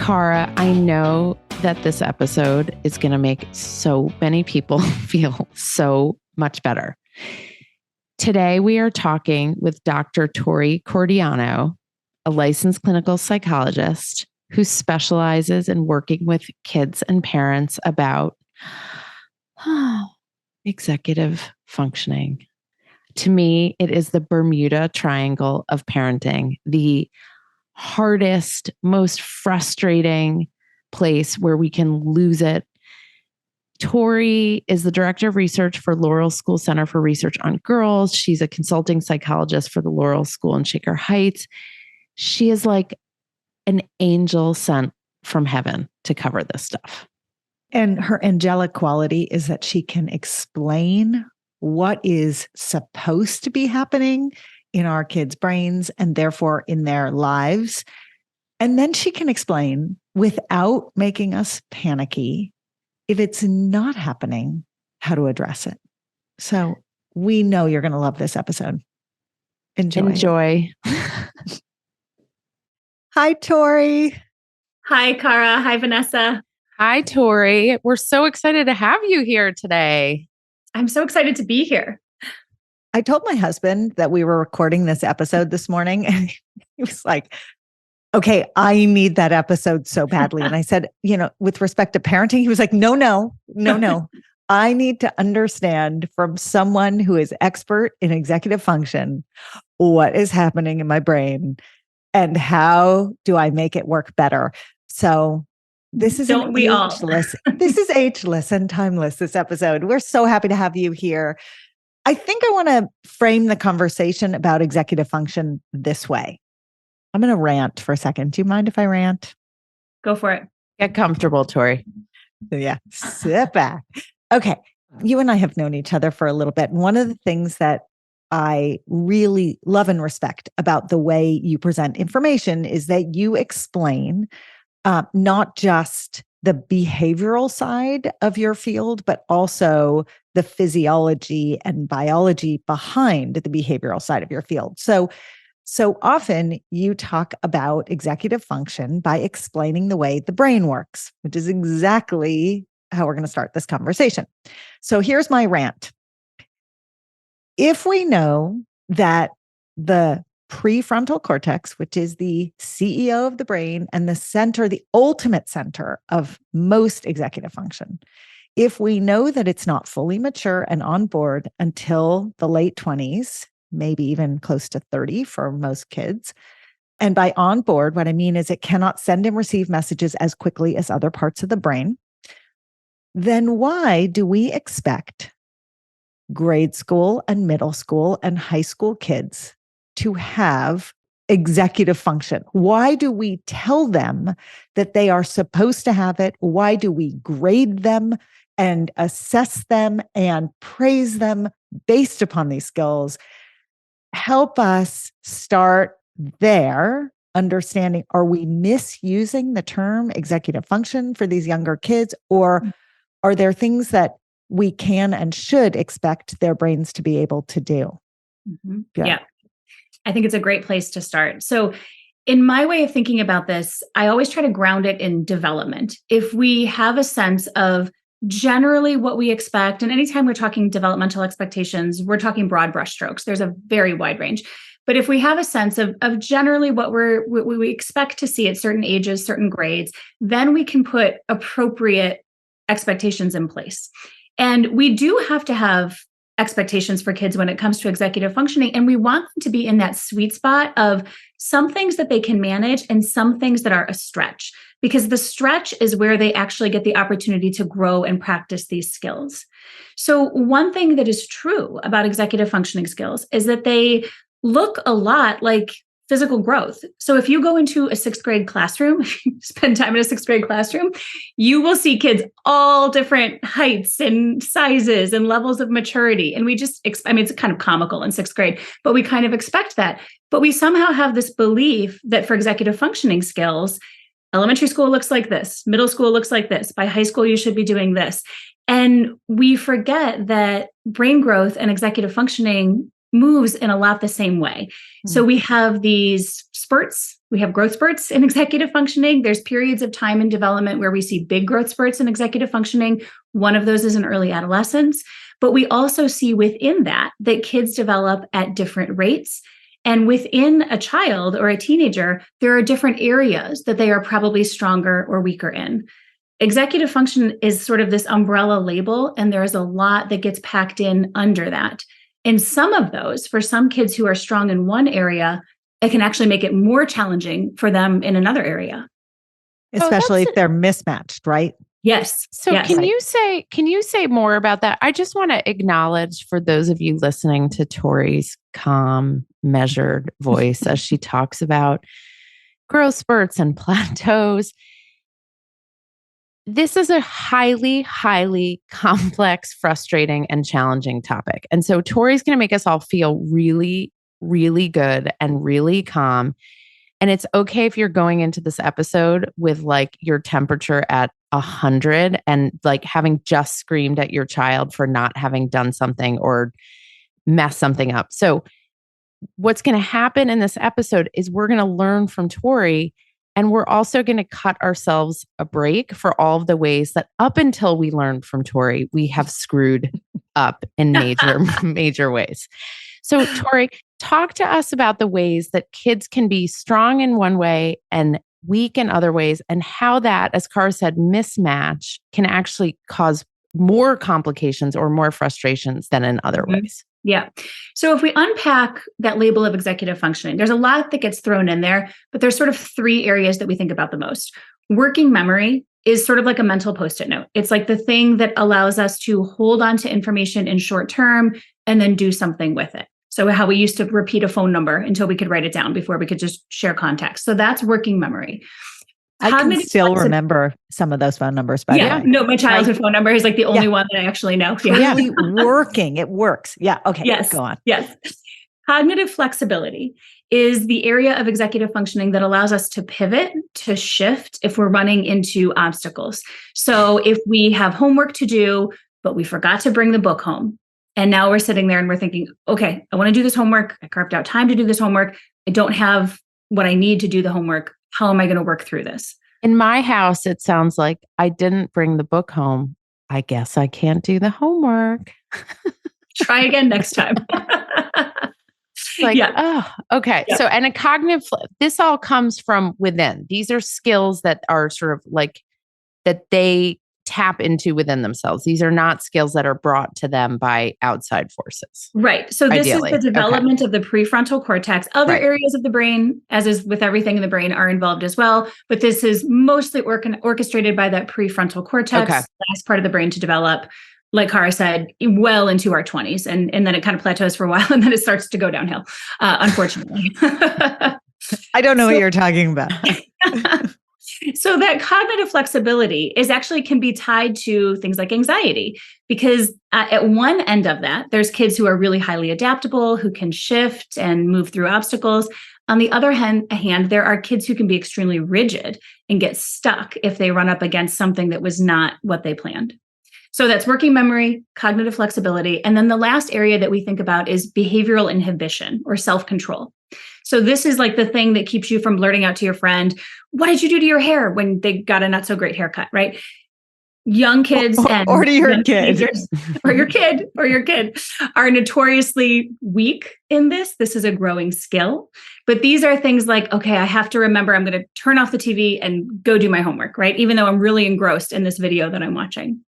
Cara, I know that this episode is going to make so many people feel so much better. Today, we are talking with Dr. Tori Cordiano, a licensed clinical psychologist who specializes in working with kids and parents about executive functioning. To me, it is the Bermuda Triangle of parenting, the hardest, most frustrating place where we can lose it. Tori is the director of research for Laurel School Center for Research on Girls. She's a consulting psychologist for the Laurel School in Shaker Heights. She is like an angel sent from heaven to cover this stuff. And her angelic quality is that she can explain what is supposed to be happening in our kids' brains and therefore in their lives. And then she can explain without making us panicky if it's not happening, how to address it. So we know you're going to love this episode. Enjoy. Hi, Tori. Hi, Cara. Hi, Vanessa. Hi, Tori. We're so excited to have you here today. I'm so excited to be here. I told my husband that we were recording this episode this morning, and he was like, okay, I need that episode so badly. And I said, with respect to parenting, he was like, no. I need to understand from someone who is expert in executive function, what is happening in my brain and how do I make it work better? So this is This is ageless and timeless, this episode. We're so happy to have you here. I think I want to frame the conversation about executive function this way. I'm going to rant for a second. Do you mind if I rant? Go for it. Get comfortable, Tori. Yeah, sit back. Okay. You and I have known each other for a little bit. And one of the things that I really love and respect about the way you present information is that you explain not just the behavioral side of your field, but also the physiology and biology behind the behavioral side of your field. So often you talk about executive function by explaining the way the brain works, which is exactly how we're going to start this conversation. So here's my rant. If we know that the prefrontal cortex, which is the CEO of the brain and the ultimate center of most executive function, if we know that it's not fully mature and on board until the late 20s, maybe even close to 30 for most kids. And by on board, what I mean is it cannot send and receive messages as quickly as other parts of the brain. Then why do we expect grade school and middle school and high school kids to have executive function? Why do we tell them that they are supposed to have it? Why do we grade them and assess them and praise them based upon these skills? Help us start there, understanding, are we misusing the term executive function for these younger kids, or are there things that we can and should expect their brains to be able to do? Mm-hmm. Yeah, I think it's a great place to start. So in my way of thinking about this, I always try to ground it in development. If we have a sense of generally what we expect, and anytime we're talking developmental expectations, we're talking broad brushstrokes. There's a very wide range. But if we have a sense of generally what we expect to see at certain ages, certain grades, then we can put appropriate expectations in place. And we do have to have expectations for kids when it comes to executive functioning. And we want them to be in that sweet spot of some things that they can manage and some things that are a stretch, because the stretch is where they actually get the opportunity to grow and practice these skills. So one thing that is true about executive functioning skills is that they look a lot like physical growth. So if you go into a sixth grade classroom, spend time in a sixth grade classroom, you will see kids all different heights and sizes and levels of maturity. And it's kind of comical in sixth grade, but we kind of expect that. But we somehow have this belief that for executive functioning skills, elementary school looks like this, middle school looks like this, by high school, you should be doing this. And we forget that brain growth and executive functioning moves in a lot the same way. So we have these spurts, we have growth spurts in executive functioning. There's periods of time in development where we see big growth spurts in executive functioning. One of those is in early adolescence, but we also see within that kids develop at different rates. And within a child or a teenager, there are different areas that they are probably stronger or weaker in. Executive function is sort of this umbrella label, and there is a lot that gets packed in under that. And some of those, for some kids who are strong in one area, it can actually make it more challenging for them in another area. Especially if they're mismatched, right? Yes. So yes. can you say more about that? I just want to acknowledge for those of you listening to Tori's calm, measured voice as she talks about growth spurts and plateaus. This is a highly, highly complex, frustrating, and challenging topic. And so Tori's going to make us all feel really, really good and really calm. And it's okay if you're going into this episode with like your temperature at 100 and like having just screamed at your child for not having done something or messed something up. So what's going to happen in this episode is we're going to learn from Tori, and we're also going to cut ourselves a break for all of the ways that up until we learned from Tori, we have screwed up in major ways. So Tori, talk to us about the ways that kids can be strong in one way and weak in other ways, and how that, as Cara said, mismatch can actually cause more complications or more frustrations than in other ways. Yeah. So if we unpack that label of executive functioning, there's a lot that gets thrown in there, but there's sort of three areas that we think about the most. Working memory is sort of like a mental Post-it note. It's like the thing that allows us to hold on to information in short term and then do something with it. So how we used to repeat a phone number until we could write it down before we could just share context. So that's working memory. I can still remember some of those phone numbers, by the way. No, my childhood phone number is like the only one that I actually know. Really working. It works. Yeah. Okay. Yes. Go on. Yes. Cognitive flexibility is the area of executive functioning that allows us to pivot, to shift if we're running into obstacles. So if we have homework to do, but we forgot to bring the book home, and now we're sitting there and we're thinking, okay, I want to do this homework. I carved out time to do this homework. I don't have what I need to do the homework. How am I going to work through this? In my house, it sounds like I didn't bring the book home. I guess I can't do the homework. Try again next time. Oh, okay. Yeah. So, and a cognitive, this all comes from within. These are skills that are sort of like that they tap into within themselves. These are not skills that are brought to them by outside forces. Right. So this is the development of the prefrontal cortex. Other areas of the brain, as is with everything in the brain, are involved as well. But this is mostly orchestrated by that prefrontal cortex, the last part of the brain to develop, like Cara said, well into our 20s. And then it kind of plateaus for a while and then it starts to go downhill, unfortunately. I don't know what you're talking about. So that cognitive flexibility can be tied to things like anxiety, because at one end of that, there's kids who are really highly adaptable, who can shift and move through obstacles. On the other hand, there are kids who can be extremely rigid and get stuck if they run up against something that was not what they planned. So that's working memory, cognitive flexibility. And then the last area that we think about is behavioral inhibition or self-control. So this is like the thing that keeps you from blurting out to your friend, what did you do to your hair when they got a not so great haircut, right? Young kids or to your kid or your kid are notoriously weak in this. This is a growing skill, but these are things like, okay, I have to remember I'm going to turn off the TV and go do my homework, right? Even though I'm really engrossed in this video that I'm watching.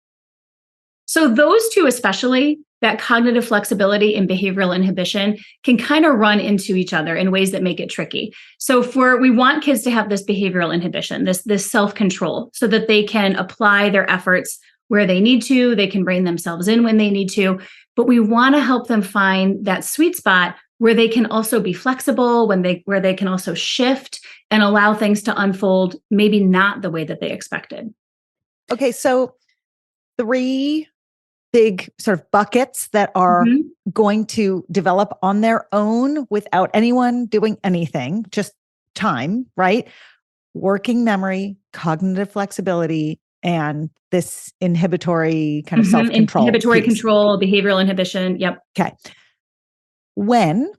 So those two, especially that cognitive flexibility and behavioral inhibition, can kind of run into each other in ways that make it tricky. So we want kids to have this behavioral inhibition, this self-control, so that they can apply their efforts where they need to, they can rein themselves in when they need to, but we want to help them find that sweet spot where they can also be flexible, where they can also shift and allow things to unfold, maybe not the way that they expected. Okay, so 3 big sort of buckets that are going to develop on their own without anyone doing anything, just time, right? Working memory, cognitive flexibility, and this inhibitory kind of self-control. Inhibitory control, behavioral inhibition. Yep. Okay. when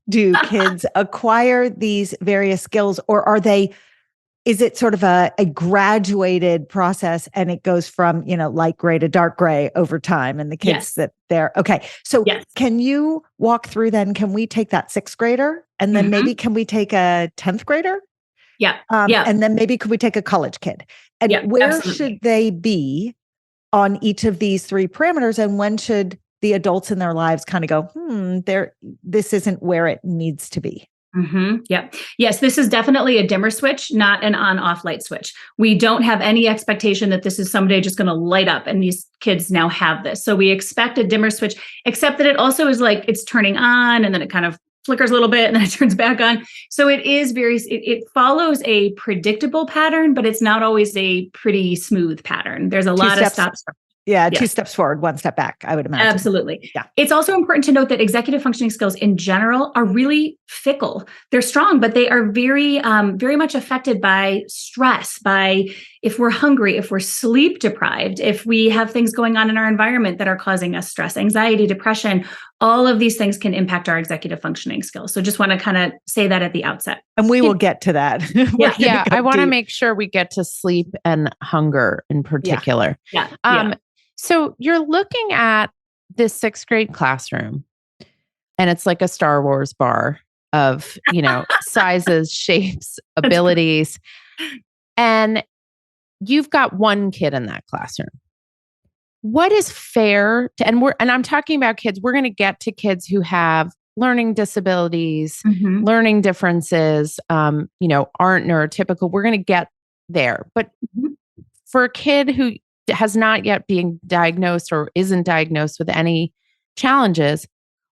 do kids acquire these various skills, or is it sort of a graduated process and it goes from, light gray to dark gray over time, and the kids that they're okay. So can you walk through then? Can we take that 6th grader and then maybe can we take a 10th grader? Yeah. And then maybe could we take a college kid? And where should they be on each of these 3 parameters? And when should the adults in their lives kind of go, this isn't where it needs to be? Yep. Yes, this is definitely a dimmer switch, not an on-off light switch. We don't have any expectation that this is someday just going to light up and these kids now have this. So we expect a dimmer switch, except that it also is like it's turning on and then it kind of flickers a little bit and then it turns back on. So it is it follows a predictable pattern, but it's not always a pretty smooth pattern. There's a lot of stops. Yeah, 2 steps forward, 1 step back, I would imagine. Absolutely. Yeah. It's also important to note that executive functioning skills in general are really fickle. They're strong, but they are very, very much affected by stress, by if we're hungry, if we're sleep deprived, if we have things going on in our environment that are causing us stress, anxiety, depression. All of these things can impact our executive functioning skills. So just want to kind of say that at the outset. And we will get to that. I want to make sure we get to sleep and hunger in particular. So you're looking at this 6th grade classroom, and it's like a Star Wars bar of, sizes, shapes, abilities. And you've got 1 kid in that classroom. What is fair to, and I'm talking about kids, we're going to get to kids who have learning disabilities, learning differences, aren't neurotypical. We're going to get there. But for a kid who has not yet been diagnosed or isn't diagnosed with any challenges,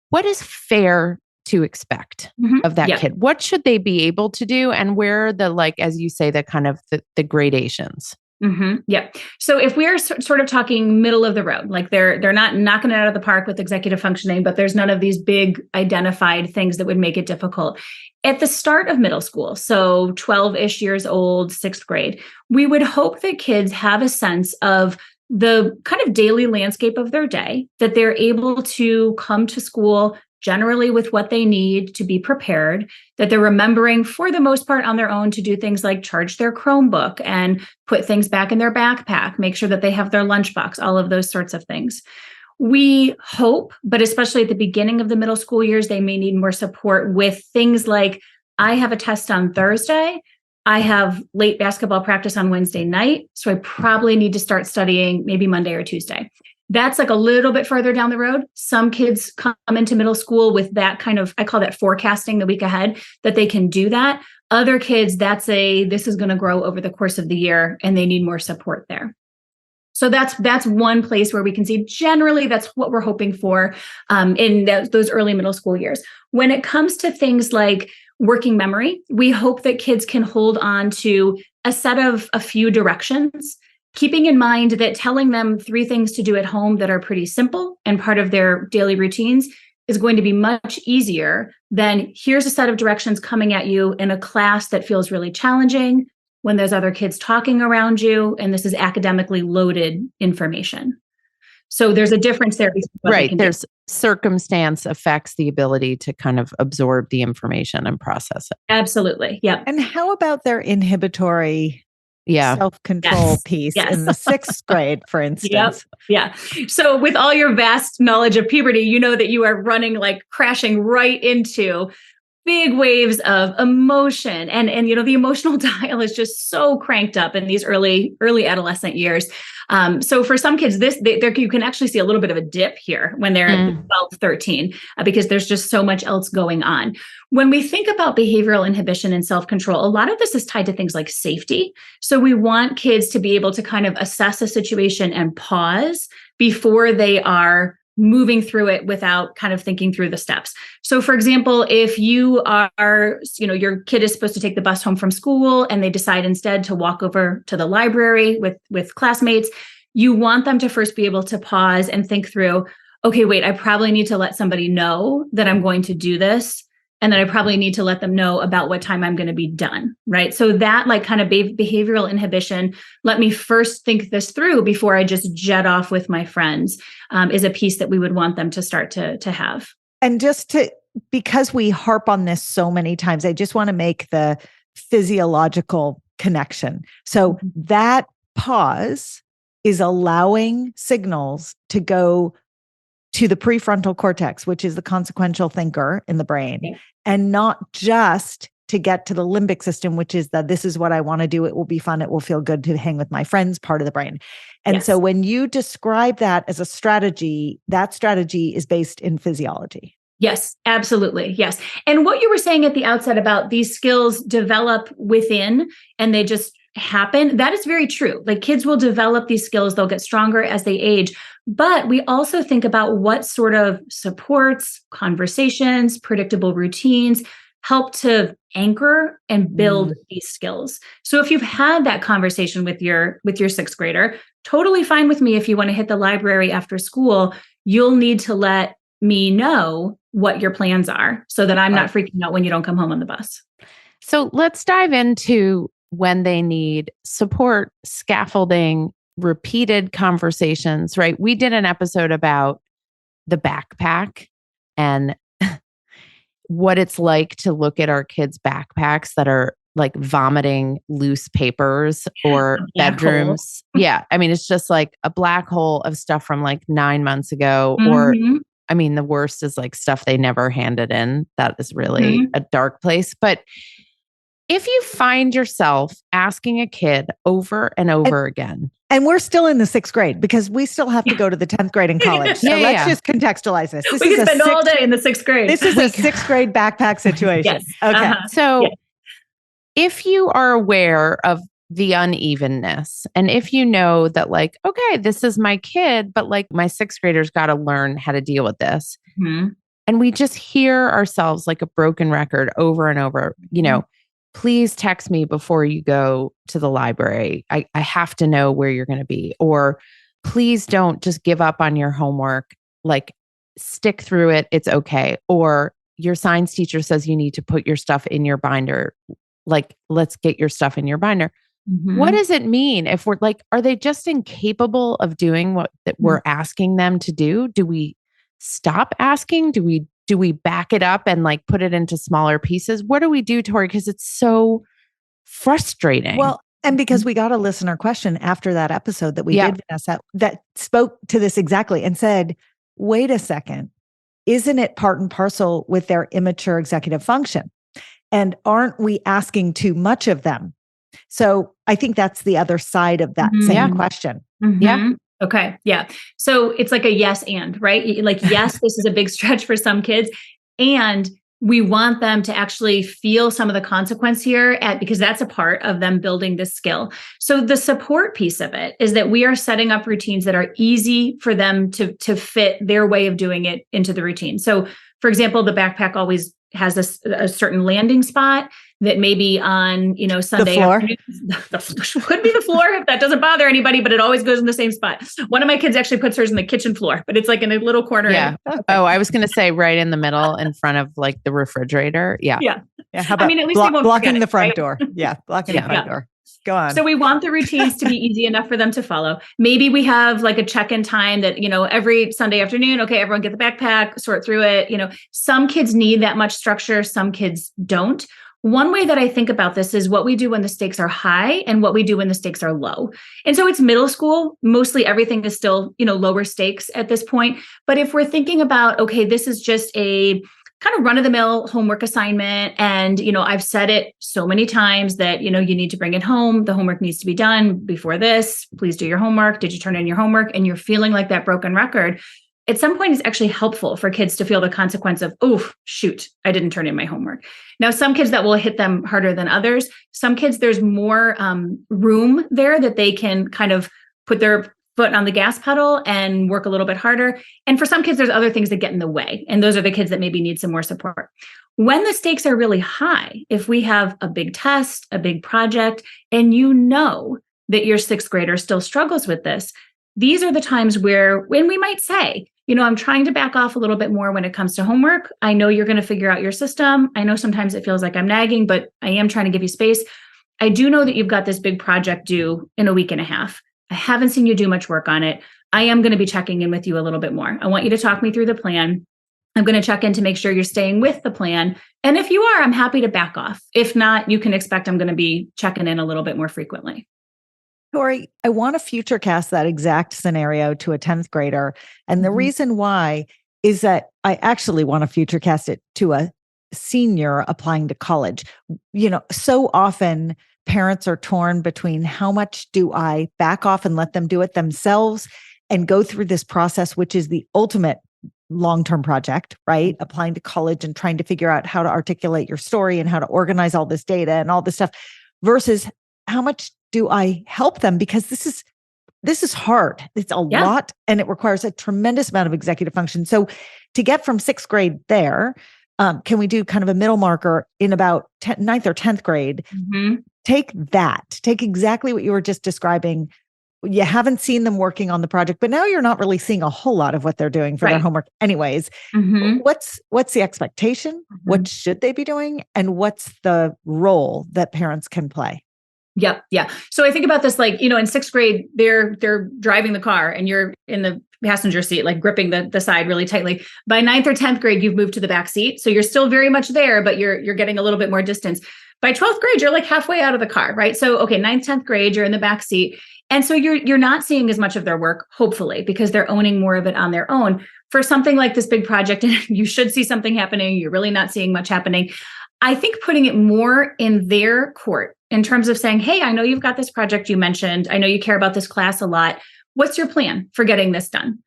what is fair to expect of that kid? What should they be able to do? And where are the, as you say, the kind of the gradations? So if we're sort of talking middle of the road, like they're not knocking it out of the park with executive functioning, but there's none of these big identified things that would make it difficult. At the start of middle school, so 12-ish years old, 6th grade, we would hope that kids have a sense of the kind of daily landscape of their day, that they're able to come to school generally with what they need to be prepared, that they're remembering for the most part on their own to do things like charge their Chromebook and put things back in their backpack, make sure that they have their lunchbox, all of those sorts of things. We hope, but especially at the beginning of the middle school years, they may need more support with things like, I have a test on Thursday. I have late basketball practice on Wednesday night. So I probably need to start studying maybe Monday or Tuesday. That's like a little bit further down the road. Some kids come into middle school with that kind of, I call that forecasting the week ahead, that they can do that. Other kids, this is going to grow over the course of the year and they need more support there. So that's one place where we can see generally that's what we're hoping for in those early middle school years. When it comes to things like working memory, we hope that kids can hold on to a set of a few directions, keeping in mind that telling them 3 things to do at home that are pretty simple and part of their daily routines is going to be much easier than here's a set of directions coming at you in a class that feels really challenging when there's other kids talking around you, and this is academically loaded information. So there's a difference there. Right. There's circumstance affects the ability to kind of absorb the information and process it. Absolutely. Yeah. And how about their inhibitory self-control piece in the 6th grade, for instance? Yeah. So with all your vast knowledge of puberty, you know that you are running like crashing right into big waves of emotion. And the emotional dial is just so cranked up in these early adolescent years. So for some kids, you can actually see a little bit of a dip here when they're 12, 13, because there's just so much else going on. When we think about behavioral inhibition and self-control, a lot of this is tied to things like safety. So we want kids to be able to kind of assess a situation and pause before they are moving through it without kind of thinking through the steps. So for example, if you are, your kid is supposed to take the bus home from school and they decide instead to walk over to the library with classmates, you want them to first be able to pause and think through, okay, wait, I probably need to let somebody know that I'm going to do this And then I probably need to let them know about what time I'm going to be done, right? So that like kind of behavioral inhibition, let me first think this through before I just jet off with my friends, is a piece that we would want them to start to have. And because we harp on this so many times, I just want to make the physiological connection. So that pause is allowing signals to go to the prefrontal cortex, which is the consequential thinker in the brain, and not just to get to the limbic system, which is that this is what I want to do. It will be fun. It will feel good to hang with my friends, part of the brain. And so when you describe that as a strategy, that strategy is based in physiology. Yes, absolutely. Yes. And what you were saying at the outset about these skills develop within and they just happen, that is very true. Like kids will develop these skills, they'll get stronger as they age. But we also think about what sort of supports, conversations, predictable routines help to anchor and build these skills. So if you've had that conversation with your sixth grader, totally fine with me. If you want to hit the library after school, you'll need to let me know what your plans are so that I'm not freaking out when you don't come home on the bus. So let's dive into when they need support, scaffolding, repeated conversations, right? We did an episode about the backpack and what it's like to look at our kids' backpacks that are like vomiting loose papers or bedrooms. Yeah. I mean, it's just like a black hole of stuff from like 9 months ago. Or, I mean, the worst is like stuff they never handed in. That is really a dark place. But if you find yourself asking a kid over and over again. And we're still in the sixth grade because we still have to go to the 10th grade in college. So let's just contextualize this. We can spend all day in the sixth grade. This is a sixth grade backpack situation. Yes. Okay. So if you are aware of the unevenness and if you know that like, okay, this is my kid, but like my sixth graders got to learn how to deal with this. And we just hear ourselves like a broken record over and over, you know, please text me before you go to the library. I have to know where you're going to be. Or please don't just give up on your homework. Like stick through it. It's okay. Or your science teacher says you need to put your stuff in your binder. Like, let's get your stuff in your binder. What does it mean if we're like, are they just incapable of doing what that we're asking them to do? Do we stop asking? Do we back it up and like put it into smaller pieces? What do we do, Tori? Because it's so frustrating. Well, and because we got a listener question after that episode that we did, Vanessa, that spoke to this exactly and said, wait a second, isn't it part and parcel with their immature executive function? And aren't we asking too much of them? So I think that's the other side of that same question. Yeah. Okay. Yeah. So it's like a yes and, right? Like, yes, this is a big stretch for some kids. And we want them to actually feel some of the consequence here because that's a part of them building this skill. So the support piece of it is that we are setting up routines that are easy for them to fit their way of doing it into the routine. So for example, the backpack always has a certain landing spot that maybe on, Sunday afternoon, could be the floor if that doesn't bother anybody, but it always goes in the same spot. One of my kids actually puts hers in the kitchen floor, but it's like in a little corner. Yeah. Oh, I was going to say right in the middle in front of like the refrigerator. Yeah. Yeah. How about at least they won't blocking the front right? door? Yeah. Blocking the front door. Go on. So we want the routines to be easy enough for them to follow. Maybe we have like a check-in time that, every Sunday afternoon, okay, everyone get the backpack, sort through it. Some kids need that much structure. Some kids don't. One way that I think about this is what we do when the stakes are high and what we do when the stakes are low. And so it's middle school. Mostly everything is still, lower stakes at this point. But if we're thinking about, okay, this is just a kind of run-of-the-mill homework assignment. And, I've said it so many times that, you need to bring it home. The homework needs to be done before this. Please do your homework. Did you turn in your homework? And you're feeling like that broken record. At some point, it's actually helpful for kids to feel the consequence of, oh, shoot, I didn't turn in my homework. Now, some kids that will hit them harder than others. Some kids, there's more room there that they can kind of put their foot on the gas pedal and work a little bit harder. And for some kids, there's other things that get in the way. And those are the kids that maybe need some more support. When the stakes are really high, if we have a big test, a big project, and that your sixth grader still struggles with this, these are the times when we might say, I'm trying to back off a little bit more when it comes to homework. I know you're going to figure out your system. I know sometimes it feels like I'm nagging, but I am trying to give you space. I do know that you've got this big project due in a week and a half. I haven't seen you do much work on it. I am going to be checking in with you a little bit more. I want you to talk me through the plan. I'm going to check in to make sure you're staying with the plan. And if you are, I'm happy to back off. If not, you can expect I'm going to be checking in a little bit more frequently. Tori, I want to future cast that exact scenario to a 10th grader. And the reason why is that I actually want to future cast it to a senior applying to college. So often parents are torn between how much do I back off and let them do it themselves and go through this process, which is the ultimate long-term project, right? Applying to college and trying to figure out how to articulate your story and how to organize all this data and all this stuff versus how much do I help them? Because this is hard. It's a lot and it requires a tremendous amount of executive function. So to get from 6th grade there, can we do kind of a middle marker in about 9th or 10th grade? Take exactly what you were just describing. You haven't seen them working on the project, but now you're not really seeing a whole lot of what they're doing for their homework anyways. What's the expectation? What should they be doing? And what's the role that parents can play? Yep. Yeah. So I think about this, like, in 6th grade, they're driving the car and you're in the passenger seat, like gripping the side really tightly. By 9th or 10th grade, you've moved to the back seat. So you're still very much there, but you're getting a little bit more distance. By 12th grade, you're like halfway out of the car, right? So, okay, 9th, 10th grade, you're in the back seat. And so you're not seeing as much of their work, hopefully, because they're owning more of it on their own. For something like this big project, and you should see something happening, you're really not seeing much happening. I think putting it more in their court in terms of saying, hey, I know you've got this project you mentioned. I know you care about this class a lot. What's your plan for getting this done?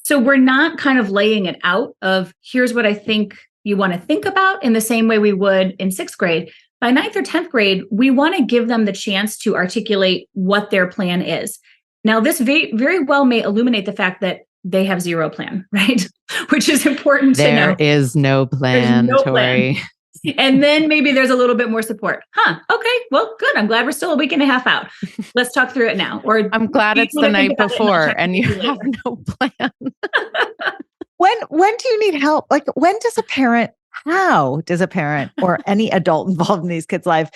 So we're not kind of laying it out of here's what I think you want to think about in the same way we would in 6th grade. By 9th or 10th grade, we want to give them the chance to articulate what their plan is. Now, this very well may illuminate the fact that they have zero plan, right? Which is important to know. There is no plan, Tori. And then maybe there's a little bit more support. Okay, well, good. I'm glad we're still a week and a half out. Let's talk through it now. Or I'm glad it's the night before and you have no plan. When do you need help? Like how does a parent or any adult involved in these kids' life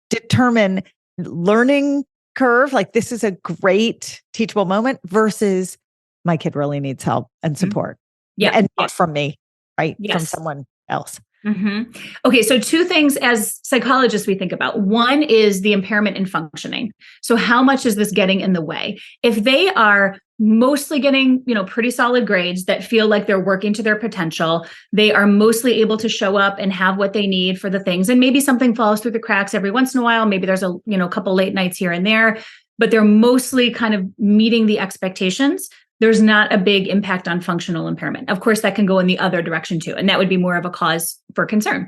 determine learning curve? Like this is a great teachable moment versus my kid really needs help and support. And not from me, right? From someone else. Okay, so 2 things as psychologists we think about. One is the impairment in functioning. So how much is this getting in the way? If they are mostly getting, pretty solid grades that feel like they're working to their potential, they are mostly able to show up and have what they need for the things. And maybe something falls through the cracks every once in a while. Maybe there's a couple late nights here and there, but they're mostly kind of meeting the expectations. There's not a big impact on functional impairment. Of course, that can go in the other direction too. And that would be more of a cause for concern.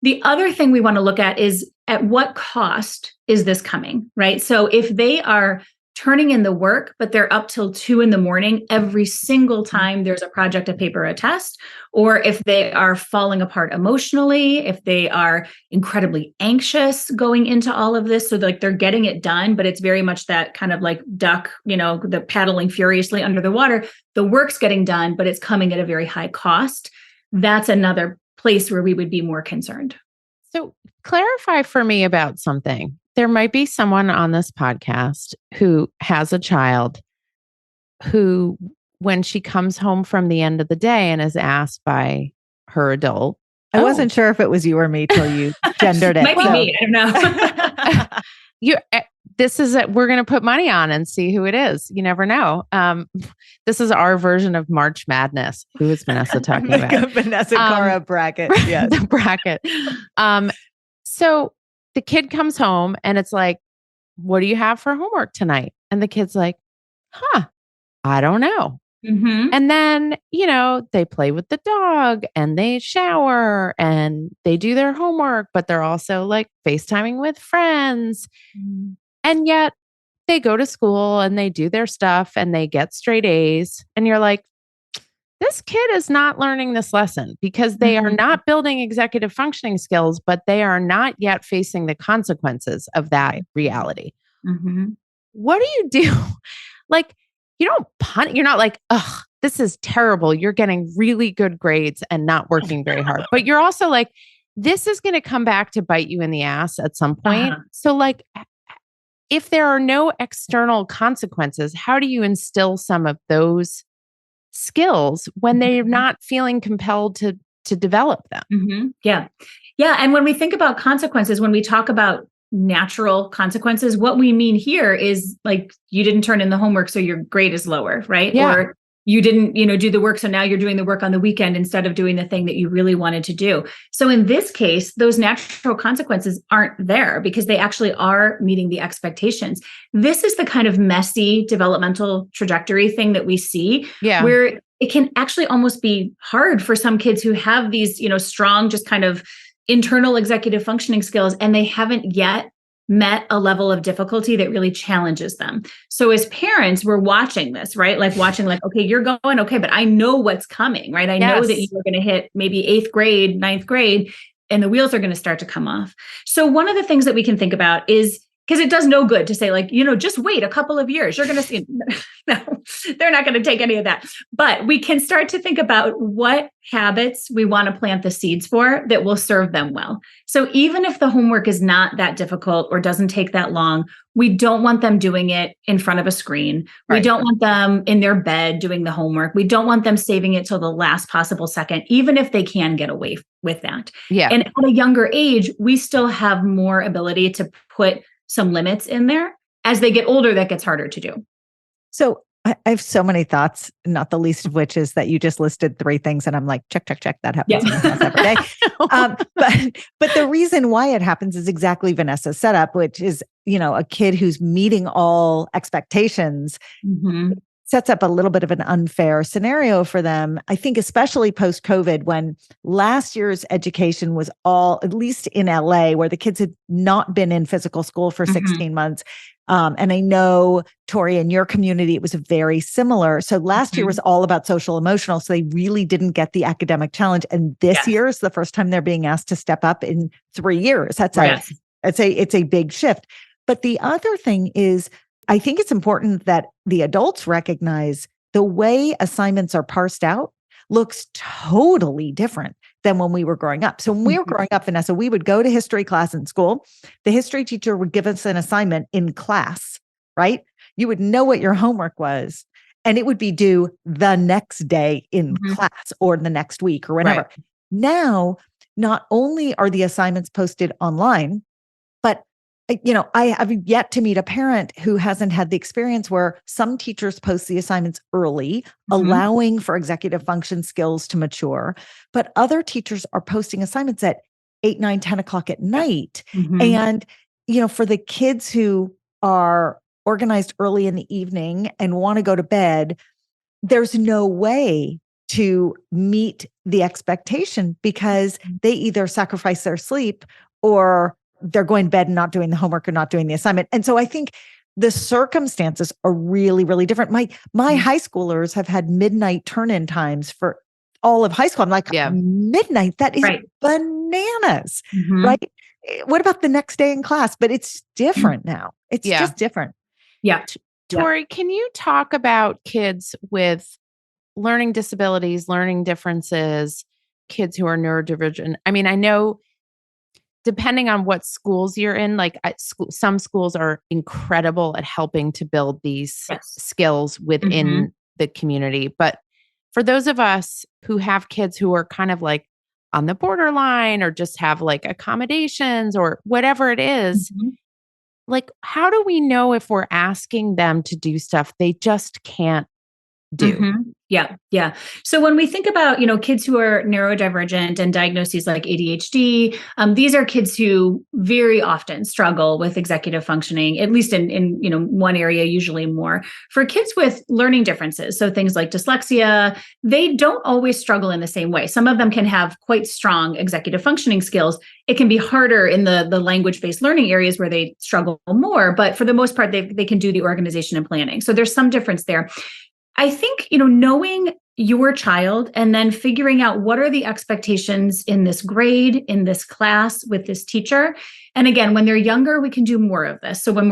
The other thing we want to look at is at what cost is this coming, right? So if they are turning in the work, but they're up till 2 a.m. every single time there's a project, a paper, a test, or if they are falling apart emotionally, if they are incredibly anxious going into all of this, so like they're getting it done, but it's very much that kind of like duck, the paddling furiously under the water, the work's getting done, but it's coming at a very high cost. That's another place where we would be more concerned. So clarify for me about something. There might be someone on this podcast who has a child who, when she comes home from the end of the day and is asked by her adult, I wasn't sure if it was you or me till you gendered it. Might be me. I don't know. This is we're going to put money on and see who it is. You never know. This is our version of March Madness. Who is Vanessa talking about? Vanessa Cara bracket. Yes. The bracket. So the kid comes home and it's like, what do you have for homework tonight? And the kid's like, I don't know. And then, they play with the dog and they shower and they do their homework, but they're also like FaceTiming with friends. And yet they go to school and they do their stuff and they get straight A's. And you're like, this kid is not learning this lesson because they are not building executive functioning skills, but they are not yet facing the consequences of that reality. What do you do? Like, you don't punish. You're not like, this is terrible. You're getting really good grades and not working very hard. But you're also like, this is going to come back to bite you in the ass at some point. So like, if there are no external consequences, how do you instill some of those skills when they're not feeling compelled to develop them? Yeah. Yeah. And when we think about consequences, when we talk about natural consequences, what we mean here is like, you didn't turn in the homework, so your grade is lower, right? Yeah. Or you didn't, do the work, so now you're doing the work on the weekend instead of doing the thing that you really wanted to do. So in this case, those natural consequences aren't there because they actually are meeting the expectations. This is the kind of messy developmental trajectory thing that we see, where it can actually almost be hard for some kids who have these, strong, just kind of internal executive functioning skills, and they haven't yet met a level of difficulty that really challenges them. So as parents, we're watching this, right? Like watching, like, okay, you're going, okay, but I know what's coming, right? I know that you're going to hit maybe 8th grade, 9th grade, and the wheels are going to start to come off. So one of the things that we can think about is, because it does no good to say like, just wait a couple of years, you're going to see, no, they're not going to take any of that. But we can start to think about what habits we want to plant the seeds for that will serve them well. So even if the homework is not that difficult or doesn't take that long, we don't want them doing it in front of a screen. Right. We don't want them in their bed doing the homework. We don't want them saving it till the last possible second, even if they can get away with that. Yeah. And at a younger age, we still have more ability to put some limits in there. As they get older, that gets harder to do. So I have so many thoughts, not the least of which is that you just listed 3 things. And I'm like, check. That happens in my house every day. But the reason why it happens is exactly Vanessa's setup, which is, a kid who's meeting all expectations sets up a little bit of an unfair scenario for them. I think especially post-COVID, when last year's education was all, at least in LA, where the kids had not been in physical school for 16 months. And I know, Tori, in your community, it was very similar. So last year was all about social emotional. So they really didn't get the academic challenge. And this year is the first time they're being asked to step up in 3 years. That's it's a big shift. But the other thing is, I think it's important that the adults recognize the way assignments are parsed out looks totally different than when we were growing up. So when we were growing up, Vanessa, we would go to history class in school. The history teacher would give us an assignment in class, right? You would know what your homework was, and it would be due the next day in class or the next week or whenever. Right. Now, not only are the assignments posted online, but I have yet to meet a parent who hasn't had the experience where some teachers post the assignments early, allowing for executive function skills to mature. But other teachers are posting assignments at 8, 9, 10 o'clock at night. And, for the kids who are organized early in the evening and want to go to bed, there's no way to meet the expectation because they either sacrifice their sleep or they're going to bed and not doing the homework or not doing the assignment. And so I think the circumstances are really, really different. My high schoolers have had midnight turn-in times for all of high school. I'm like, midnight, that is bananas, right? What about the next day in class? But it's different now. It's just different. Yeah. Tori, can you talk about kids with learning disabilities, learning differences, kids who are neurodivergent? I mean, I know depending on what schools you're in, like some schools are incredible at helping to build these skills within the community. But for those of us who have kids who are kind of like on the borderline or just have like accommodations or whatever it is, like, how do we know if we're asking them to do stuff they just can't do? Yeah. So when we think about, kids who are neurodivergent and diagnoses like ADHD, these are kids who very often struggle with executive functioning, at least in one area, usually more. For kids with learning differences, so things like dyslexia, they don't always struggle in the same way. Some of them can have quite strong executive functioning skills. It can be harder in the language-based learning areas where they struggle more, but for the most part, they can do the organization and planning. So there's some difference there. I think, knowing your child and then figuring out what are the expectations in this grade, in this class with this teacher. And again, when they're younger, we can do more of this. So when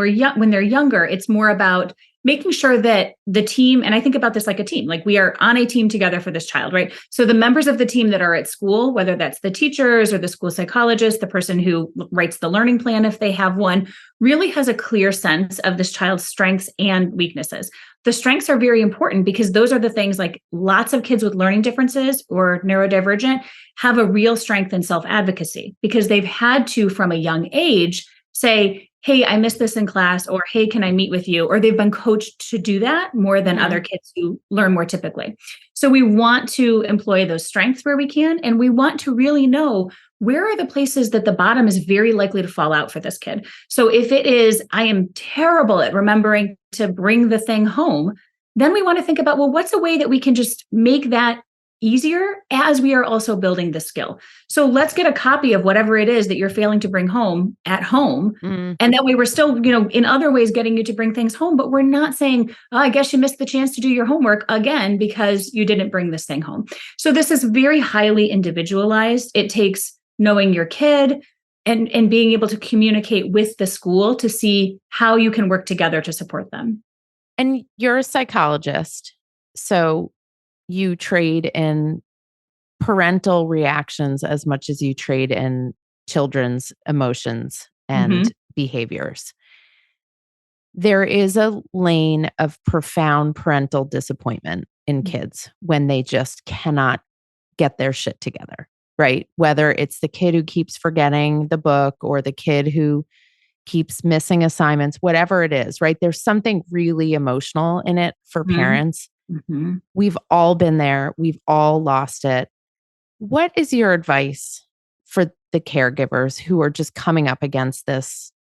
they're younger, it's more about making sure that the team, and I think about this like a team, like we are on a team together for this child, right? So the members of the team that are at school, whether that's the teachers or the school psychologist, the person who writes the learning plan, if they have one, really has a clear sense of this child's strengths and weaknesses. The strengths are very important because those are the things like lots of kids with learning differences or neurodivergent have a real strength in self-advocacy because they've had to, from a young age, say, hey, I missed this in class, or hey, can I meet with you? Or they've been coached to do that more than other kids who learn more typically. So we want to employ those strengths where we can, and we want to really know where are the places that the bottom is very likely to fall out for this kid. So if it is, I am terrible at remembering to bring the thing home, then we want to think about, well, what's a way that we can just make that easier as we are also building the skill. So let's get a copy of whatever it is that you're failing to bring home at home. And that way we're still, in other ways getting you to bring things home, but we're not saying, oh, I guess you missed the chance to do your homework again because you didn't bring this thing home. So this is very highly individualized. It takes knowing your kid and being able to communicate with the school to see how you can work together to support them. And you're a psychologist, so you trade in parental reactions as much as you trade in children's emotions and behaviors. There is a lane of profound parental disappointment in kids when they just cannot get their shit together, right? Whether it's the kid who keeps forgetting the book or the kid who keeps missing assignments, whatever it is, right? There's something really emotional in it for parents. We've all been there. We've all lost it. What is your advice for the caregivers who are just coming up against this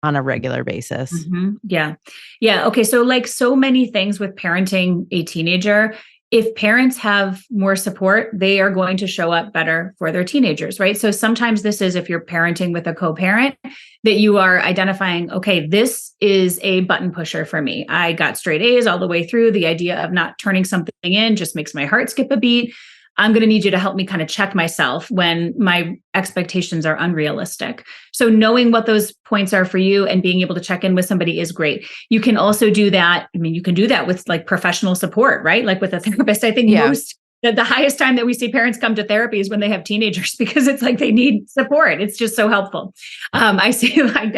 on a regular basis? Yeah. Okay. So like so many things with parenting a teenager, if parents have more support, they are going to show up better for their teenagers, right? So sometimes this is if you're parenting with a co-parent that you are identifying, okay, this is a button pusher for me. I got straight A's all the way through. The idea of not turning something in just makes my heart skip a beat. I'm going to need you to help me kind of check myself when my expectations are unrealistic. So knowing what those points are for you and being able to check in with somebody is great. You can also do that. I mean, you can do that with like professional support, right? Like with a therapist. I think the highest time that we see parents come to therapy is when they have teenagers because it's like they need support. It's just so helpful. I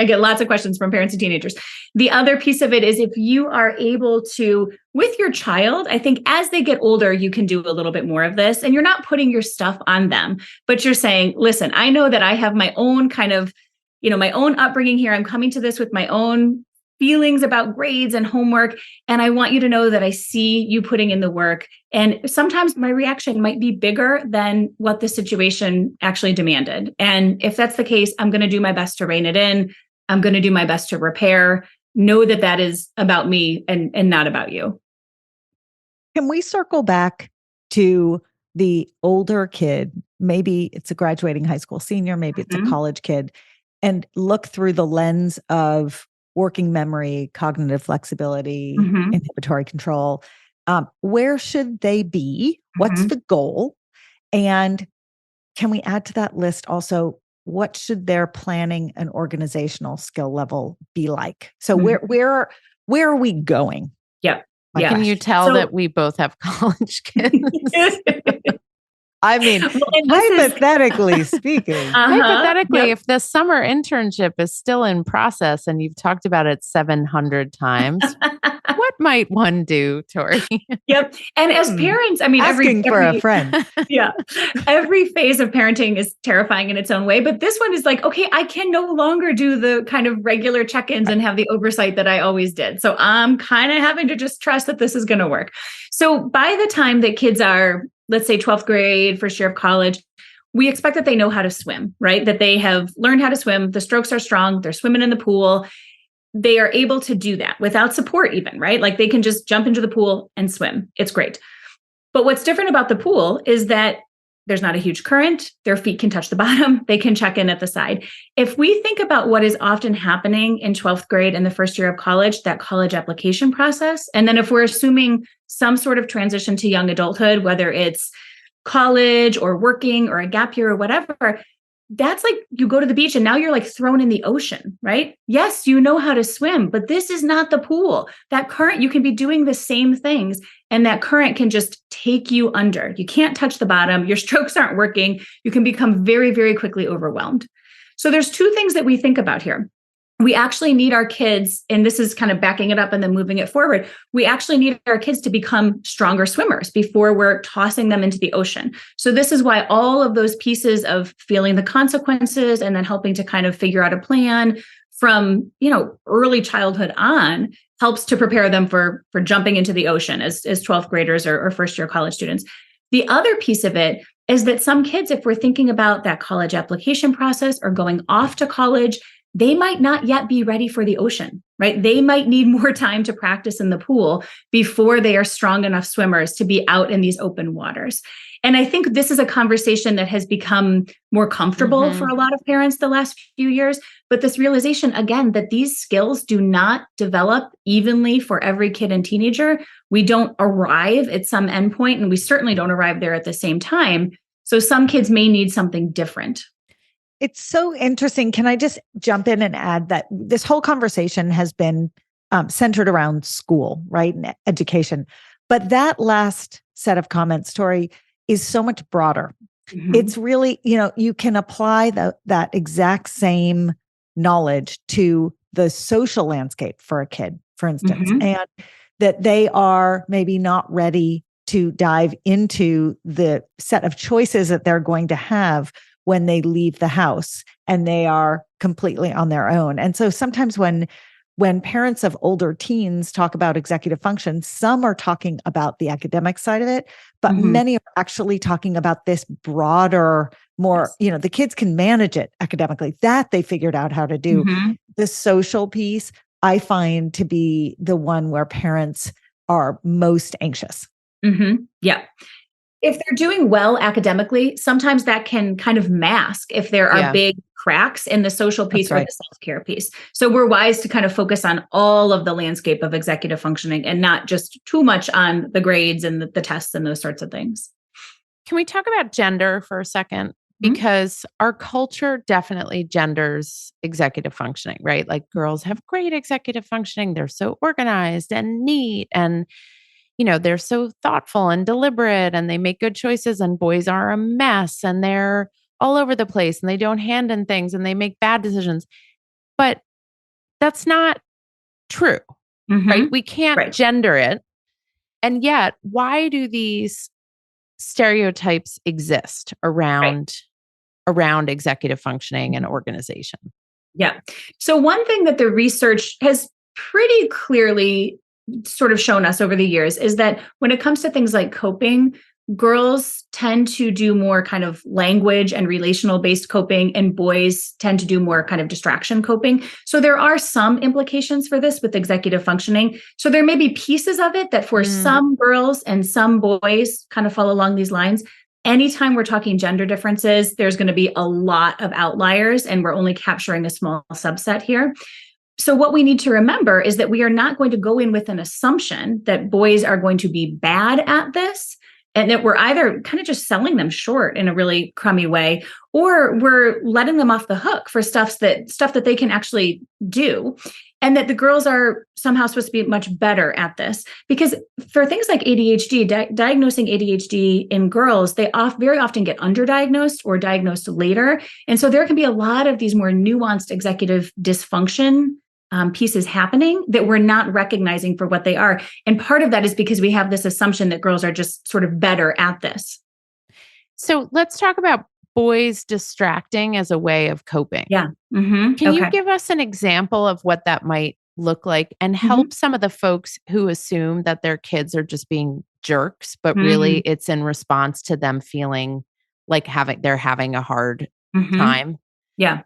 get lots of questions from parents and teenagers. The other piece of it is if you are able to, with your child, I think as they get older, you can do a little bit more of this and you're not putting your stuff on them, but you're saying, listen, I know that I have my own kind of, my own upbringing here. I'm coming to this with my own feelings about grades and homework. And I want you to know that I see you putting in the work. And sometimes my reaction might be bigger than what the situation actually demanded. And if that's the case, I'm going to do my best to rein it in. I'm going to do my best to repair. Know that that is about me and not about you. Can we circle back to the older kid? Maybe it's a graduating high school senior, maybe it's a college kid, and look through the lens of working memory, cognitive flexibility, inhibitory control. Where should they be? What's the goal? And can we add to that list also, what should their planning and organizational skill level be like? So where are we going? Yeah. Can you tell that we both have college kids? I mean, hypothetically speaking. Hypothetically, if the summer internship is still in process and you've talked about it 700 times, what might one do, Tori? And as parents, I mean, asking for a friend. Every phase of parenting is terrifying in its own way. But this one is like, okay, I can no longer do the kind of regular check-ins and have the oversight that I always did. So I'm kind of having to just trust that this is going to work. So by the time that kids are, let's say 12th grade, first year of college, we expect that they know how to swim, right? That they have learned how to swim. The strokes are strong. They're swimming in the pool. They are able to do that without support even, right? Like they can just jump into the pool and swim. It's great. But what's different about the pool is that there's not a huge current. Their feet can touch the bottom. They can check in at the side. If we think about what is often happening in 12th grade and the first year of college, that college application process, and then if we're assuming some sort of transition to young adulthood, whether it's college or working or a gap year or whatever, that's like you go to the beach and now you're like thrown in the ocean, right? Yes, you know how to swim, but this is not the pool. That current, you can be doing the same things and that current can just take you under. You can't touch the bottom. Your strokes aren't working. You can become very, very quickly overwhelmed. So there's two things that we think about here. We actually need our kids, and this is kind of backing it up and then moving it forward. We actually need our kids to become stronger swimmers before we're tossing them into the ocean. So this is why all of those pieces of feeling the consequences and then helping to kind of figure out a plan from, early childhood on helps to prepare them for jumping into the ocean as 12th graders or first year college students. The other piece of it is that some kids, if we're thinking about that college application process or going off to college, they might not yet be ready for the ocean, right? They might need more time to practice in the pool before they are strong enough swimmers to be out in these open waters. And I think this is a conversation that has become more comfortable for a lot of parents the last few years. But this realization, again, that these skills do not develop evenly for every kid and teenager. We don't arrive at some endpoint, and we certainly don't arrive there at the same time. So some kids may need something different. It's so interesting. Can I just jump in and add that this whole conversation has been centered around school, right? And education. But that last set of comments, Tori, is so much broader. It's really, you can apply that exact same knowledge to the social landscape for a kid, for instance, and that they are maybe not ready to dive into the set of choices that they're going to have when they leave the house and they are completely on their own. And so sometimes when parents of older teens talk about executive function, some are talking about the academic side of it, but many are actually talking about this broader, more, the kids can manage it academically, that they figured out how to do. The social piece, I find to be the one where parents are most anxious. Yeah. If they're doing well academically, sometimes that can kind of mask if there are big cracks in the social piece or the self-care piece. So we're wise to kind of focus on all of the landscape of executive functioning and not just too much on the grades and the tests and those sorts of things. Can we talk about gender for a second? Because our culture definitely genders executive functioning, right? Like girls have great executive functioning. They're so organized and neat and they're so thoughtful and deliberate and they make good choices, and boys are a mess and they're all over the place and they don't hand in things and they make bad decisions. But that's not true, right? We can't gender it. And yet, why do these stereotypes exist around executive functioning and organization? Yeah. So one thing that the research has pretty clearly sort of shown us over the years is that when it comes to things like coping, girls tend to do more kind of language and relational based coping, and boys tend to do more kind of distraction coping. So there are some implications for this with executive functioning. So there may be pieces of it that for some girls and some boys kind of fall along these lines. Anytime we're talking gender differences, there's going to be a lot of outliers, and we're only capturing a small subset here. So what we need to remember is that we are not going to go in with an assumption that boys are going to be bad at this, and that we're either kind of just selling them short in a really crummy way, or we're letting them off the hook for stuff that they can actually do. And that the girls are somehow supposed to be much better at this. Because for things like ADHD, diagnosing ADHD in girls, they very often get underdiagnosed or diagnosed later. And so there can be a lot of these more nuanced executive dysfunction pieces happening that we're not recognizing for what they are. And part of that is because we have this assumption that girls are just sort of better at this. So let's talk about boys distracting as a way of coping. Yeah. Can you give us an example of what that might look like and help some of the folks who assume that their kids are just being jerks, but really it's in response to them feeling like they're having a hard time? Yeah.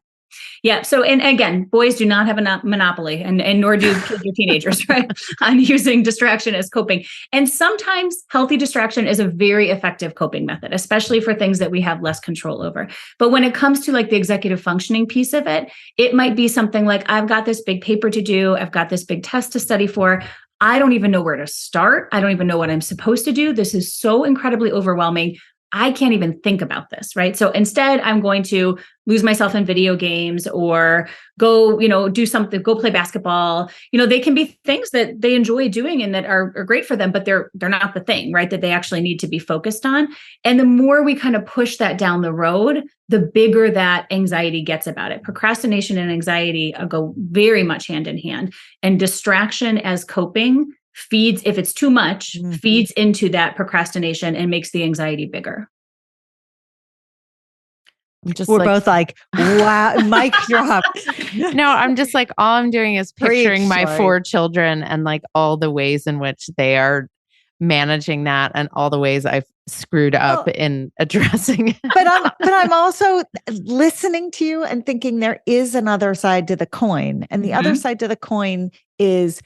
Yeah. So, and again, boys do not have a monopoly, and nor do kids or teenagers, right, on using distraction as coping. And sometimes healthy distraction is a very effective coping method, especially for things that we have less control over. But when it comes to like the executive functioning piece of it, it might be something like, I've got this big paper to do. I've got this big test to study for. I don't even know where to start. I don't even know what I'm supposed to do. This is so incredibly overwhelming. I can't even think about this, right? So instead, I'm going to lose myself in video games or go, do something, go play basketball. They can be things that they enjoy doing and that are great for them, but they're not the thing, right? That they actually need to be focused on. And the more we kind of push that down the road, the bigger that anxiety gets about it. Procrastination and anxiety go very much hand in hand. And distraction as coping feeds, if it's too much, feeds into that procrastination and makes the anxiety bigger. We're both like, wow, mic drop. No, I'm just like, all I'm doing is picturing my 4 children and like all the ways in which they are managing that and all the ways I've screwed up in addressing it. But I'm also listening to you and thinking there is another side to the coin. And the other side to the coin is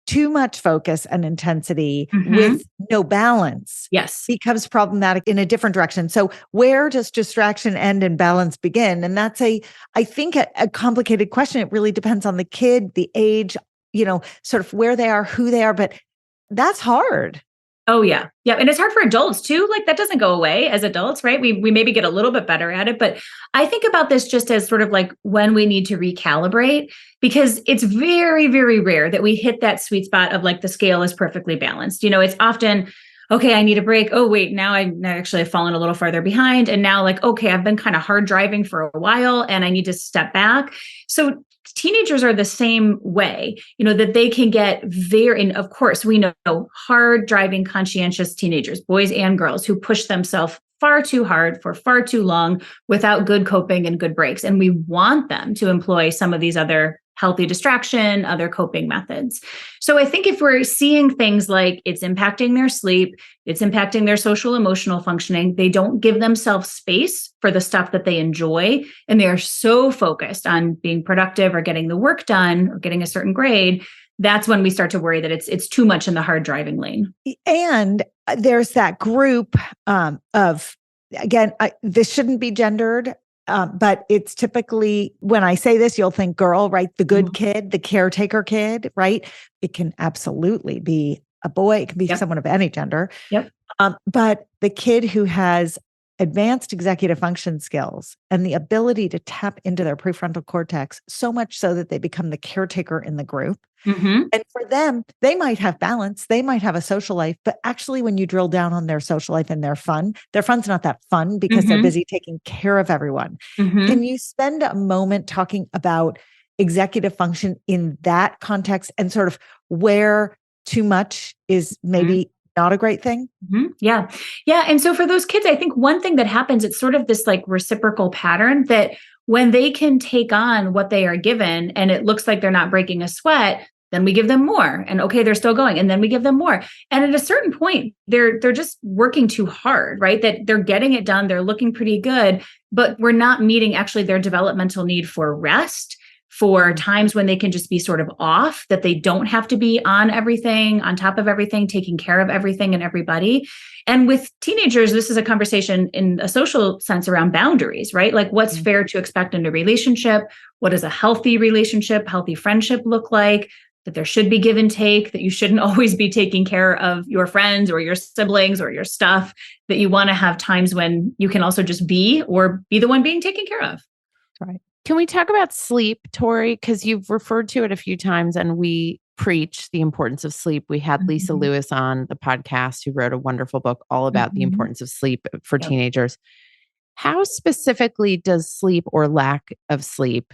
too much focus and intensity with no balance. Yes. Becomes problematic in a different direction. So where does distraction end and balance begin? And that's I think a complicated question. It really depends on the kid, the age, sort of where they are, who they are, but that's hard. Oh, yeah. Yeah. And it's hard for adults too. Like that doesn't go away as adults, right? We maybe get a little bit better at it, but I think about this just as sort of like when we need to recalibrate, because it's very, very rare that we hit that sweet spot of like the scale is perfectly balanced. It's often, okay, I need a break. Oh, wait, now I actually have fallen a little farther behind. And now like, okay, I've been kind of hard driving for a while and I need to step back. So teenagers are the same way, that they can get and of course, we know hard driving, conscientious teenagers, boys and girls who push themselves far too hard for far too long without good coping and good breaks. And we want them to employ some of these other healthy distraction, other coping methods. So I think if we're seeing things like it's impacting their sleep, it's impacting their social emotional functioning, they don't give themselves space for the stuff that they enjoy, and they are so focused on being productive or getting the work done or getting a certain grade, that's when we start to worry that it's too much in the hard driving lane. And there's that group of, again, this shouldn't be gendered. But it's typically, when I say this, you'll think girl, right? The good kid, the caretaker kid, right? It can absolutely be a boy. It can be someone of any gender. Yep. But the kid who has advanced executive function skills and the ability to tap into their prefrontal cortex so much so that they become the caretaker in the group. And for them, they might have balance, they might have a social life, but actually when you drill down on their social life and their fun's not that fun because they're busy taking care of everyone. Can you spend a moment talking about executive function in that context and sort of where too much is maybe not a great thing? Yeah. Yeah. And so for those kids, I think one thing that happens, it's sort of this like reciprocal pattern that when they can take on what they are given and it looks like they're not breaking a sweat, then we give them more. And okay, they're still going. And then we give them more. And at a certain point, they're just working too hard, right? That they're getting it done. They're looking pretty good, but we're not meeting actually their developmental need for rest, for times when they can just be sort of off, that they don't have to be on everything, on top of everything, taking care of everything and everybody. And with teenagers, this is a conversation in a social sense around boundaries, right? Like what's fair to expect in a relationship? What does a healthy relationship, healthy friendship look like? That there should be give and take, that you shouldn't always be taking care of your friends or your siblings or your stuff, that you want to have times when you can also just be or be the one being taken care of. Right. Can we talk about sleep, Tori? Because you've referred to it a few times and we preach the importance of sleep. We had Lisa Lewis on the podcast who wrote a wonderful book all about the importance of sleep for teenagers. How specifically does sleep or lack of sleep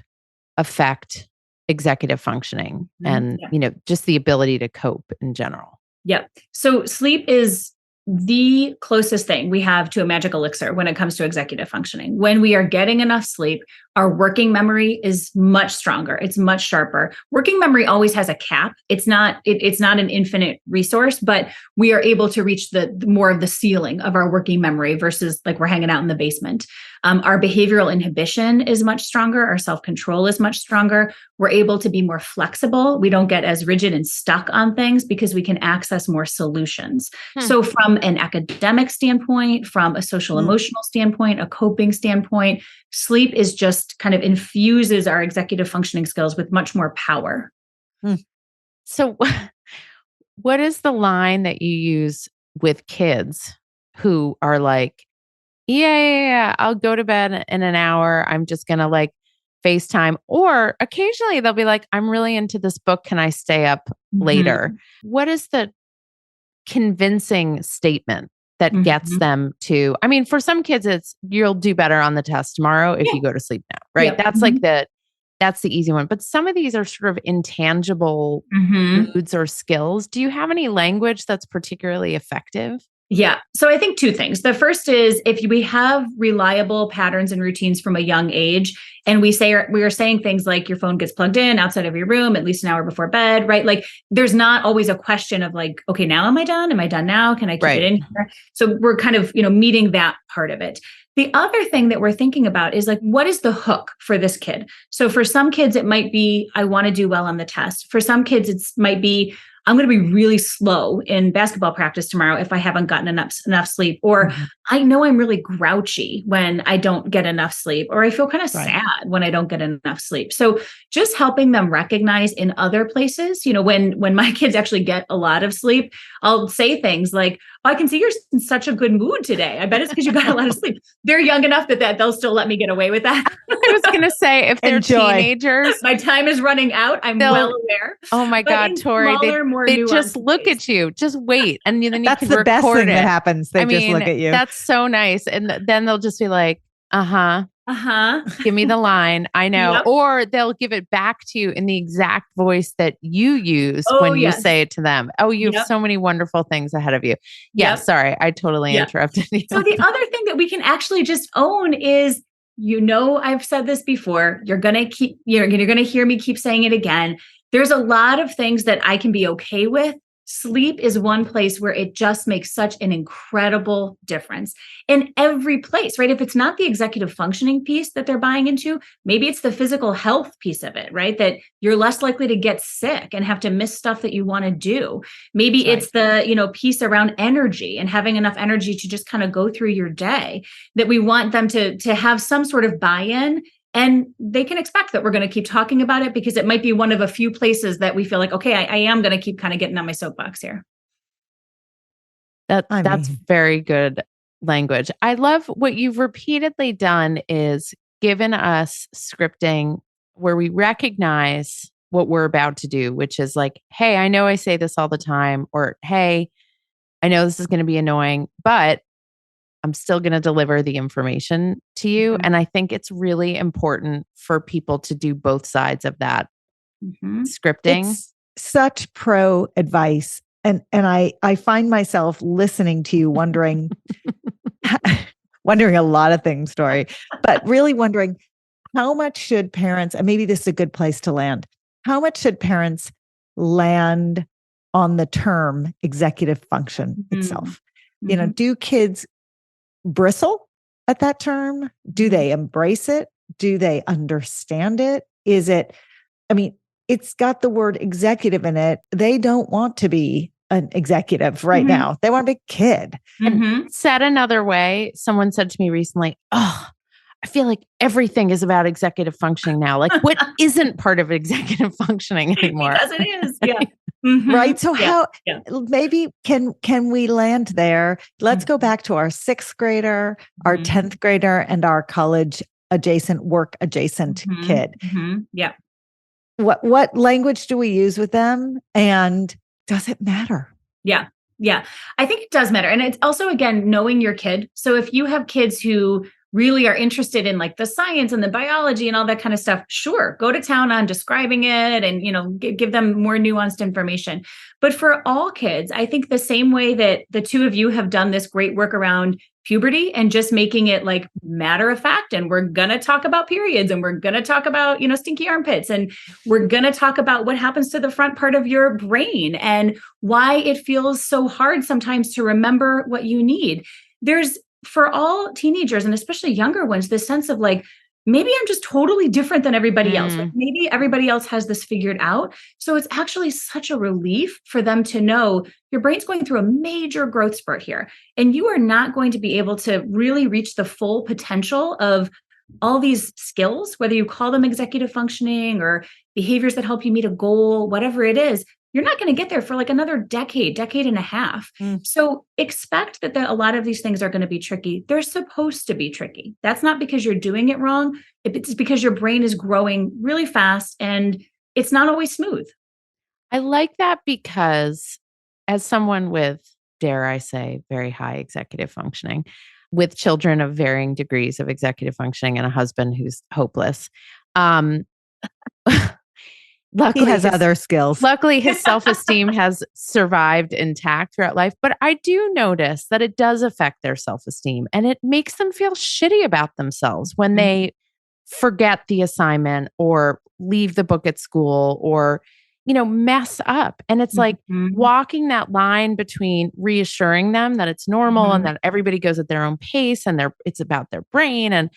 affect executive functioning and, just the ability to cope in general? Yeah. So sleep is the closest thing we have to a magic elixir when it comes to executive functioning. When we are getting enough sleep, our working memory is much stronger. It's much sharper. Working memory always has a cap. It's not an infinite resource, but we are able to reach the more of the ceiling of our working memory versus like we're hanging out in the basement. Our behavioral inhibition is much stronger. Our self-control is much stronger. We're able to be more flexible. We don't get as rigid and stuck on things because we can access more solutions. So from an academic standpoint, from a social emotional standpoint, a coping standpoint, sleep is just kind of infuses our executive functioning skills with much more power. So what is the line that you use with kids who are like, Yeah. I'll go to bed in an hour. I'm just going to like FaceTime. Or occasionally they'll be like, I'm really into this book. Can I stay up later? What is the convincing statement that gets them to, I mean, for some kids, it's you'll do better on the test tomorrow if you go to sleep now, right? Yep. That's like that's the easy one. But some of these are sort of intangible moods or skills. Do you have any language that's particularly effective? Yeah. So I think two things. The first is if we have reliable patterns and routines from a young age, and we are saying things like your phone gets plugged in outside of your room at least an hour before bed, right? Like there's not always a question of like, okay, now am I done? Am I done now? Can I keep it in here? So we're kind of, meeting that part of it. The other thing that we're thinking about is like, what is the hook for this kid? So for some kids, it might be, I want to do well on the test. For some kids, it might be, I'm going to be really slow in basketball practice tomorrow if I haven't gotten enough sleep. Or I know I'm really grouchy when I don't get enough sleep, or I feel kind of sad when I don't get enough sleep. So just helping them recognize in other places, when my kids actually get a lot of sleep, I'll say things like, oh, I can see you're in such a good mood today. I bet it's because you got a lot of sleep. They're young enough that they'll still let me get away with that. I was going to say, if they're teenagers, my time is running out. I'm well aware. Oh my God, Tori, they just look at you. Just wait. And then you can record it. That's the best thing that happens. They just look at you. That's so nice. And then they'll just be like, give me the line. I know. Yep. Or they'll give it back to you in the exact voice that you use when you say it to them. Oh, you have so many wonderful things ahead of you. Yeah. Sorry. I totally interrupted you. So the other thing that we can actually just own is, I've said this before, you're going to hear me keep saying it again. There's a lot of things that I can be okay with. Sleep is one place where it just makes such an incredible difference in every place, right? If it's not the executive functioning piece that they're buying into, maybe it's the physical health piece of it, right? That you're less likely to get sick and have to miss stuff that you want to do. Maybe it's the, piece around energy and having enough energy to just kind of go through your day, that we want them to have some sort of buy-in. And they can expect that we're going to keep talking about it because it might be one of a few places that we feel like, okay, I am going to keep kind of getting on my soapbox here. That's very good language. I love what you've repeatedly done is given us scripting where we recognize what we're about to do, which is like, hey, I know I say this all the time, or hey, I know this is going to be annoying, but I'm still going to deliver the information to you. And I think it's really important for people to do both sides of that scripting. It's such pro advice. And I find myself listening to you wondering a lot of things, Tori, but really wondering how much should parents, and maybe this is a good place to land, how much should parents land on the term executive function itself? Do kids bristle at that term? Do they embrace it? Do they understand it? It's got the word executive in it. They don't want to be an executive right now. They want to be a kid. And said another way, someone said to me recently, oh, I feel like everything is about executive functioning now. Like what isn't part of executive functioning anymore? Because it is. Yeah. Right. So maybe can we land there? Let's go back to our 6th grader, our 10th grader, and our college work adjacent kid. Yeah. What language do we use with them? And does it matter? Yeah. Yeah. I think it does matter. And it's also, again, knowing your kid. So if you have kids who really are interested in like the science and the biology and all that kind of stuff, sure, go to town on describing it and, give them more nuanced information. But for all kids, I think the same way that the two of you have done this great work around puberty and just making it like matter of fact, and we're going to talk about periods and we're going to talk about, stinky armpits, and we're going to talk about what happens to the front part of your brain and why it feels so hard sometimes to remember what you need. There's, for all teenagers and especially younger ones, this sense of like, maybe I'm just totally different than everybody else. Like maybe everybody else has this figured out. So it's actually such a relief for them to know your brain's going through a major growth spurt here. And you are not going to be able to really reach the full potential of all these skills, whether you call them executive functioning or behaviors that help you meet a goal, whatever it is. you're not going to get there for like another decade and a half. So expect that a lot of these things are going to be tricky. They're supposed to be tricky. That's not because you're doing it wrong. It's because your brain is growing really fast and it's not always smooth. I like that because as someone with, dare I say, very high executive functioning, with children of varying degrees of executive functioning and a husband who's hopeless, luckily, he has other skills. Luckily, his self-esteem has survived intact throughout life. But I do notice that it does affect their self-esteem, and it makes them feel shitty about themselves when they forget the assignment or leave the book at school or, mess up. And it's like walking that line between reassuring them that it's normal and that everybody goes at their own pace and it's about their brain and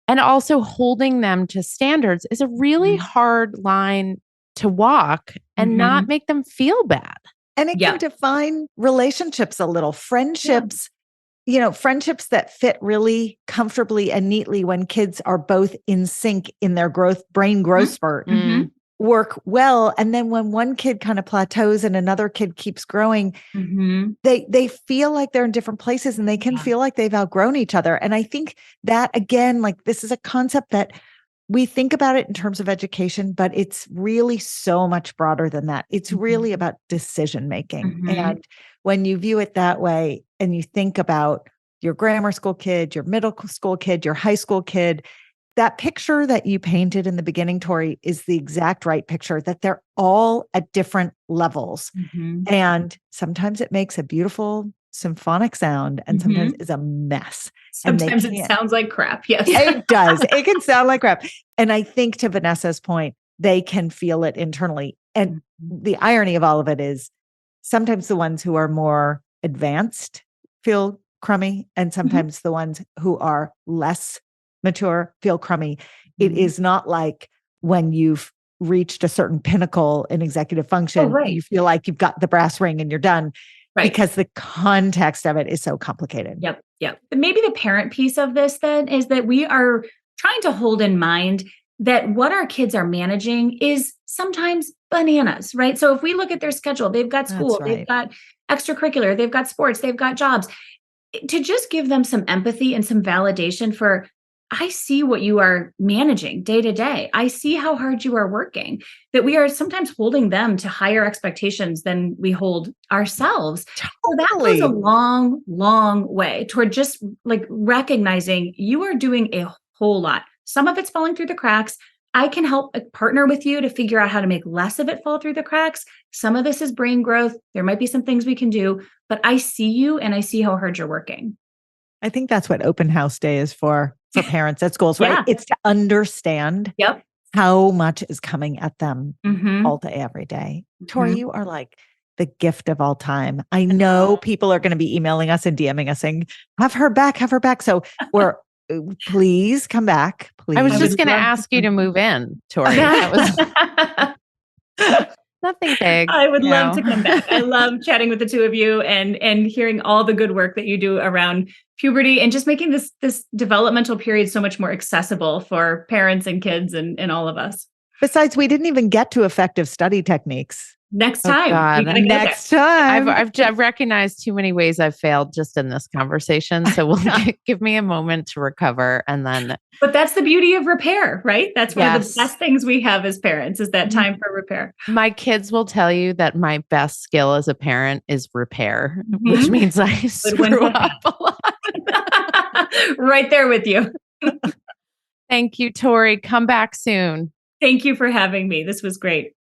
also holding them to standards is a really hard line to walk and not make them feel bad. And it can define relationships a little. Friendships, friendships that fit really comfortably and neatly when kids are both in sync in their brain growth spurt work well. And then when one kid kind of plateaus and another kid keeps growing, they feel like they're in different places and they can feel like they've outgrown each other. And I think that, again, like this is a concept that we think about it in terms of education, but it's really so much broader than that. It's really about decision making. And when you view it that way and you think about your grammar school kid, your middle school kid, your high school kid, that picture that you painted in the beginning, Tori, is the exact right picture, that they're all at different levels. And sometimes it makes a beautiful symphonic sound and sometimes it's a mess. Sometimes it sounds like crap. Yes. It does. It can sound like crap. And I think to Vanessa's point, they can feel it internally. And the irony of all of it is sometimes the ones who are more advanced feel crummy and sometimes the ones who are less mature feel crummy. It is not like when you've reached a certain pinnacle in executive function, you feel like you've got the brass ring and you're done because the context of it is so complicated. Yep. But maybe the parent piece of this then is that we are trying to hold in mind that what our kids are managing is sometimes bananas, right? So if we look at their schedule, they've got school, they've got extracurricular, they've got sports, they've got jobs, to just give them some empathy and some validation for, I see what you are managing day to day. I see how hard you are working, that we are sometimes holding them to higher expectations than we hold ourselves. So that goes a long, long way toward just like recognizing you are doing a whole lot. Some of it's falling through the cracks. I can help partner with you to figure out how to make less of it fall through the cracks. Some of this is brain growth. There might be some things we can do, but I see you and I see how hard you're working. I think that's what open house day is for parents at schools, right? It's to understand how much is coming at them all day, every day. Tori, you are like the gift of all time. I know people are going to be emailing us and DMing us saying, have her back. So please come back. Please. I was just going to ask you to move in, Tori. That was nothing big. I would love to come back. I love chatting with the two of you and hearing all the good work that you do around puberty and just making this developmental period so much more accessible for parents and kids and all of us. Besides, we didn't even get to effective study techniques. Next time. Next time. I've recognized too many ways I've failed just in this conversation. So give me a moment to recover and then. But that's the beauty of repair, right? That's one of the best things we have as parents is that time for repair. My kids will tell you that my best skill as a parent is repair, which means I screw up a lot. Right there with you. Thank you, Tori. Come back soon. Thank you for having me. This was great.